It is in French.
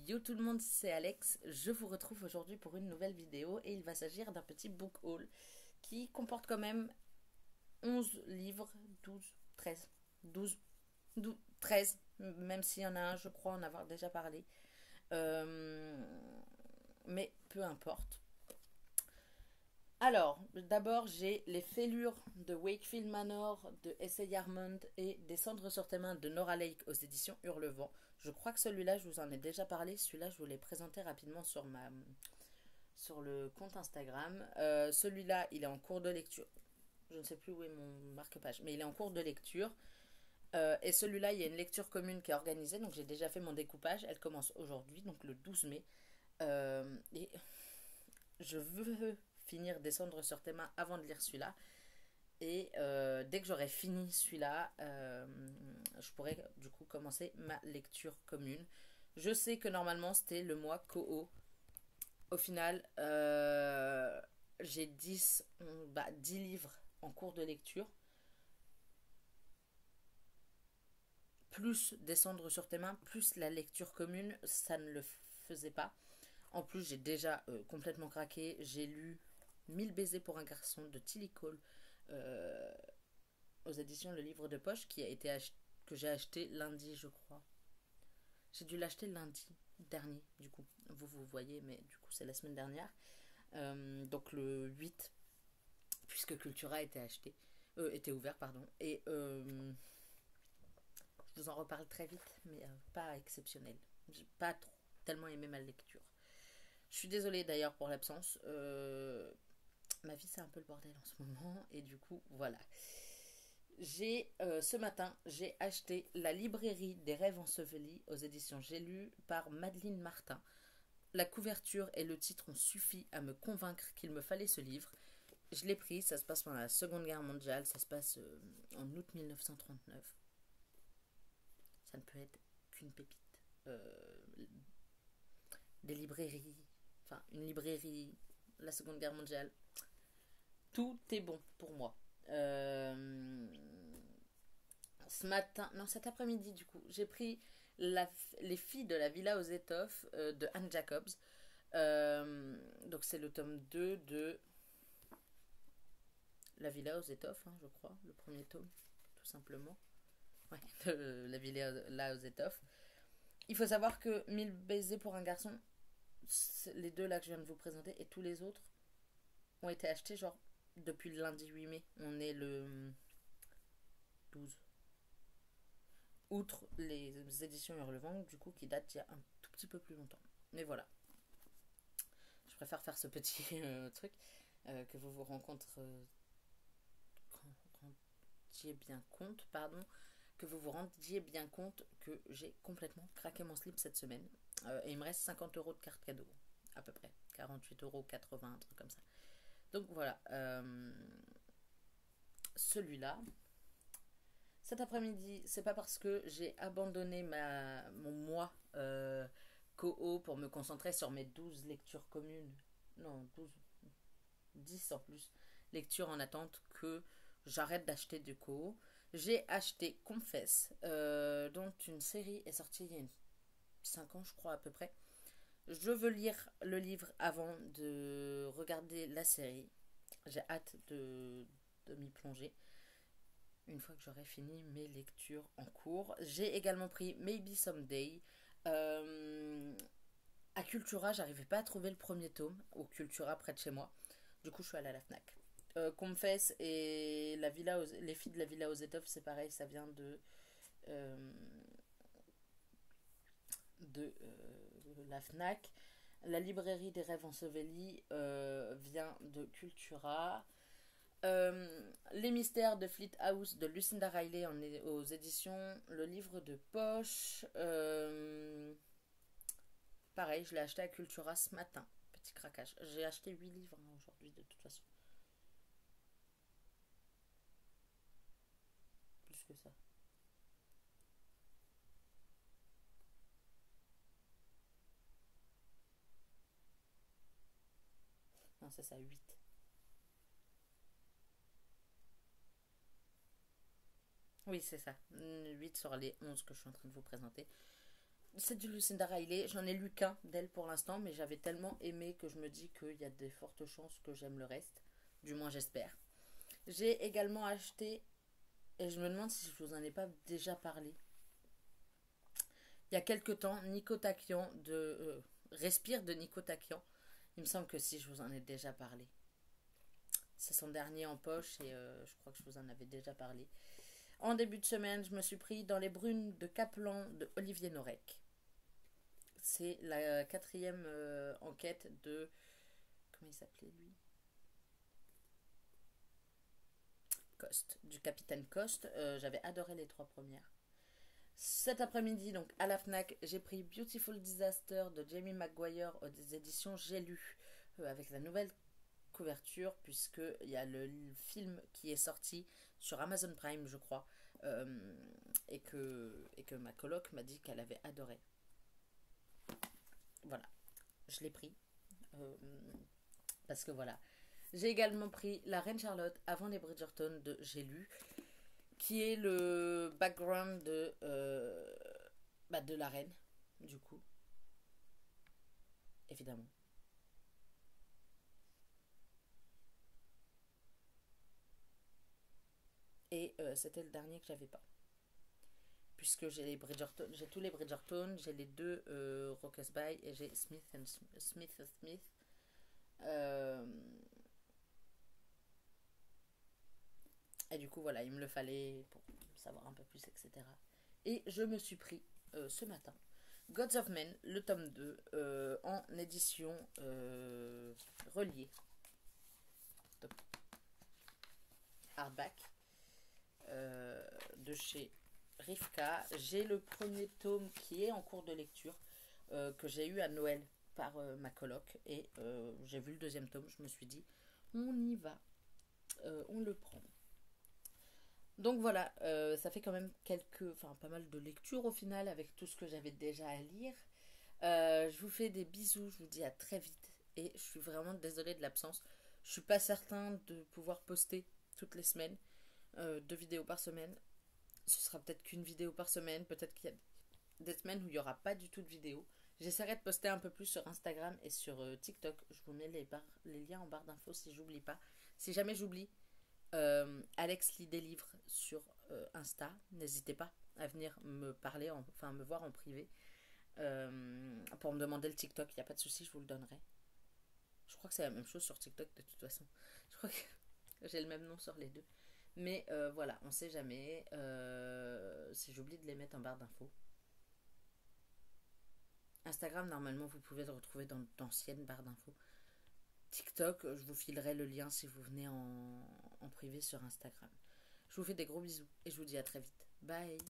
Yo tout le monde, c'est Alex. Je vous retrouve aujourd'hui pour une nouvelle vidéo et il va s'agir d'un petit book haul qui comporte quand même 11 livres, 12, 13, 12, 12 13, même s'il y en a un, je crois en avoir déjà parlé. Mais peu importe. Alors, d'abord, j'ai Les Fêlures de Wakefield Manor de S.A. Yarmond et Descendre sur tes mains de Nora Lake aux éditions Hurlevent. Je crois que celui-là, je vous en ai déjà parlé. Celui-là, je vous l'ai présenté rapidement sur le compte Instagram. Celui-là, il est en cours de lecture. Je ne sais plus où est mon marque-page, mais il est en cours de lecture. Et celui-là, il y a une lecture commune qui est organisée. Donc, j'ai déjà fait mon découpage. Elle commence aujourd'hui, donc le 12 mai. Et je veux finir Descendre sur tes mains avant de lire celui-là. Et dès que j'aurai fini celui-là, je pourrai du coup commencer ma lecture commune. Je sais que normalement c'était le mois Koho. Au final, j'ai 10 livres en cours de lecture. Plus Descendre sur tes mains, plus la lecture commune, ça ne le faisait pas. En plus, j'ai déjà complètement craqué. J'ai lu 1000 baisers pour un garçon de Tilly Cole aux éditions Le Livre de Poche que j'ai acheté lundi, je crois. J'ai dû l'acheter lundi dernier, du coup. Vous voyez, mais du coup, c'est la semaine dernière. Donc le 8, puisque Cultura était ouvert, pardon. Et je vous en reparle très vite, mais pas exceptionnel. J'ai pas trop, tellement aimé ma lecture. Je suis désolée d'ailleurs pour l'absence. Ma vie, c'est un peu le bordel en ce moment. Et du coup, voilà. Ce matin, j'ai acheté La librairie des rêves ensevelis aux éditions J'ai lu par Madeleine Martin. La couverture et le titre ont suffi à me convaincre qu'il me fallait ce livre. Je l'ai pris, ça se passe pendant la Seconde Guerre mondiale, ça se passe en août 1939. Ça ne peut être qu'une pépite. Des librairies, enfin une librairie, la Seconde Guerre mondiale, tout est bon pour moi. Ce matin, non cet après-midi du coup, j'ai pris Les filles de la villa aux étoffes de Anne Jacobs. Donc c'est le tome 2 de La villa aux étoffes, hein, je crois, le premier tome, tout simplement. Ouais, de La villa aux étoffes. Il faut savoir que 1000 baisers pour un garçon, les deux là que je viens de vous présenter et tous les autres ont été achetés genre depuis le lundi 8 mai. On est le 12. Outre les éditions Hurlevent, du coup, qui datent il y a un tout petit peu plus longtemps. Mais voilà. Je préfère faire ce petit truc que vous vous rendiez bien compte, pardon, que vous vous rendiez bien compte que j'ai complètement craqué mon slip cette semaine. Et il me reste 50 euros de carte cadeau, à peu près. 48,80 €, un truc comme ça. Donc voilà. Celui-là. Cet après-midi, c'est pas parce que j'ai abandonné mon mois Koho pour me concentrer sur mes 12 lectures communes. Non, 12, 10 en plus. Lectures en attente que j'arrête d'acheter du Koho. J'ai acheté Confess, dont une série est sortie il y a 5 ans, je crois, à peu près. Je veux lire le livre avant de regarder la série. J'ai hâte de m'y plonger une fois que j'aurai fini mes lectures en cours. J'ai également pris Maybe Someday. À Cultura, j'arrivais pas à trouver le premier tome au Cultura près de chez moi. Du coup, je suis allée à la Fnac. Confess et les filles de la Villa aux étoffes, c'est pareil, ça vient euh, de la Fnac. La librairie des rêves ensevelis vient de Cultura. Les mystères de Fleet House de Lucinda Riley aux éditions Le Livre de Poche. Pareil, je l'ai acheté à Cultura ce matin. Petit craquage. J'ai acheté 8 livres aujourd'hui de toute façon. Plus que ça. Non, c'est ça, 8. Oui, c'est ça. 8 sur les 11 que je suis en train de vous présenter. C'est du Lucinda Riley. J'en ai lu qu'un d'elle pour l'instant, mais j'avais tellement aimé que je me dis qu'il y a des fortes chances que j'aime le reste. Du moins, j'espère. J'ai également acheté, et je me demande si je vous en ai pas déjà parlé, il y a quelques temps, Nico Takian de Respire de Nico Takian. Il me semble que si je vous en ai déjà parlé. C'est son dernier en poche et je crois que je vous en avais déjà parlé. En début de semaine, je me suis pris Dans les brunes de Kaplan de Olivier Norek. C'est la quatrième enquête de... Comment il s'appelait lui? Coste, du capitaine Coste. J'avais adoré les trois premières. Cet après-midi, donc à la FNAC, j'ai pris Beautiful Disaster de Jamie McGuire aux éditions J'ai lu, avec la nouvelle couverture, puisqu'il y a le film qui est sorti sur Amazon Prime, je crois, et que ma coloc m'a dit qu'elle avait adoré. Voilà, je l'ai pris. euh, Parce que voilà. J'ai également pris La Reine Charlotte avant les Bridgerton de J'ai lu, qui est le background de la reine, du coup, évidemment. Et c'était le dernier que j'avais pas. Puisque j'ai les Bridgerton, j'ai tous les Bridgerton, j'ai les deux Rockesby et j'ai Smith. Euh, et du coup, voilà, il me le fallait pour savoir un peu plus, etc. Et je me suis pris ce matin Gods of Men, le tome 2, en édition reliée, donc hardback, de chez Rivka. J'ai le premier tome qui est en cours de lecture, que j'ai eu à Noël par ma coloc. Et j'ai vu le deuxième tome, je me suis dit, on y va, on le prend. Donc voilà, ça fait quand même pas mal de lectures au final avec tout ce que j'avais déjà à lire. Je vous fais des bisous, je vous dis à très vite et je suis vraiment désolée de l'absence. Je suis pas certain de pouvoir poster toutes les semaines, 2 vidéos par semaine. Ce sera peut-être qu'une vidéo par semaine, peut-être qu'il y a des semaines où il n'y aura pas du tout de vidéo. J'essaierai de poster un peu plus sur Instagram et sur TikTok. Je vous mets les liens en barre d'infos si j'oublie pas. Si jamais j'oublie, Alex lit des livres sur Insta. N'hésitez pas à venir me parler, enfin me voir en privé. Pour me demander le TikTok, il n'y a pas de souci, je vous le donnerai. Je crois que c'est la même chose sur TikTok de toute façon. Je crois que j'ai le même nom sur les deux. Mais voilà, on sait jamais. Si j'oublie de les mettre en barre d'infos. Instagram, normalement, vous pouvez le retrouver dans d'anciennes barres d'infos. TikTok, je vous filerai le lien si vous venez en privé sur Instagram. Je vous fais des gros bisous et je vous dis à très vite. Bye!